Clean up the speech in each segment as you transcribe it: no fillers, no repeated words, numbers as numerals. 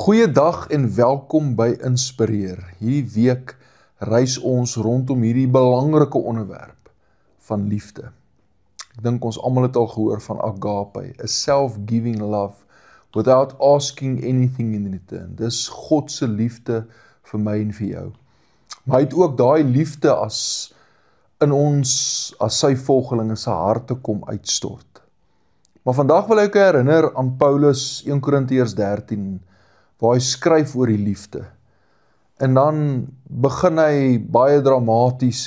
Goeiedag en welkom by Inspireer. Hierdie week reis ons rondom hierdie belangrike onderwerp van liefde. Ek dink ons almal het al gehoor van agape, a self-giving love, without asking anything in return. Dis God se liefde vir my en vir jou. Maar hy het ook daai liefde in ons, as sy volgelinge se harte kom uitstort. Maar vandag wil ek herinner aan Paulus 1 Korintiërs 13, waar hy skryf oor die liefde. En dan begin hy baie dramaties,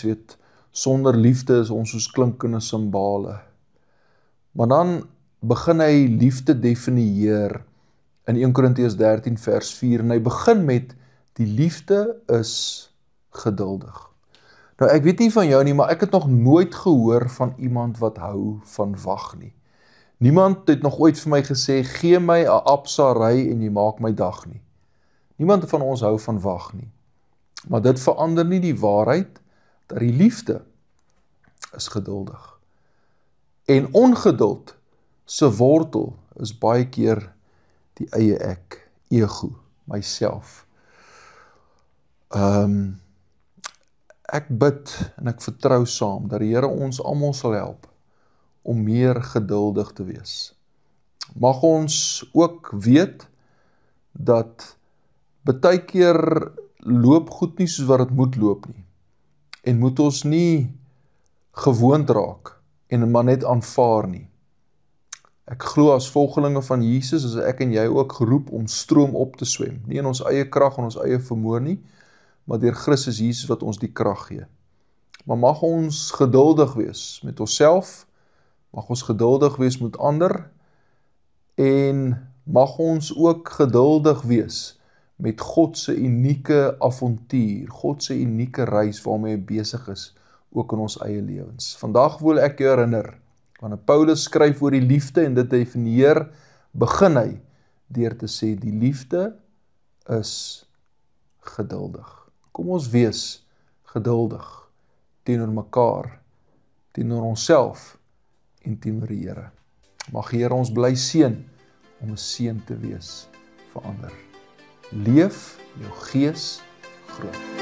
sonder liefde is ons soos klinkende simbale. Maar dan begin hy liefde definieer in 1 Korintiërs 13 vers 4, en hy begin met, die liefde is geduldig. Nou ek weet nie van jou nie, maar ek het nog nooit gehoor van iemand wat hou van wag nie. Niemand het nog ooit vir my gesê, gee my 'n absarei en jy maak my dag nie. Niemand van ons hou van wag nie. Maar dit verander nie die waarheid, dat die liefde is geduldig. En ongeduld se wortel is baie keer die eie ek, ego, myself. Ek bid en ek vertrou saam, dat die Here ons almal sal help, om meer geduldig te wees. Mag ons ook weet, dat baie keer loop goed nie soos wat het moet loop nie, en moet ons nie gewoond raak, en maar net aanvaar nie. Ek glo as volgelinge van Jesus, is ek en jy ook geroep om stroom op te swem, nie in ons eie krag en ons eie vermoë nie, maar deur Christus Jesus wat ons die krag gee. Maar mag ons geduldig wees met onsself, mag ons geduldig wees met ander, en mag ons ook geduldig wees met God se unieke avontuur, God se unieke reis waarmee hy besig is, ook in ons eie lewens. Vandag wil ek jou herinner, wanneer Paulus skryf oor die liefde en dit definieer, begin hy deur te sê, die liefde is geduldig. Kom ons wees geduldig teenoor mekaar, teenoor onsself, en teenoor die Here. Mag die Here ons bly seën om 'n seën te wees vir ander. Leef jou gees groot.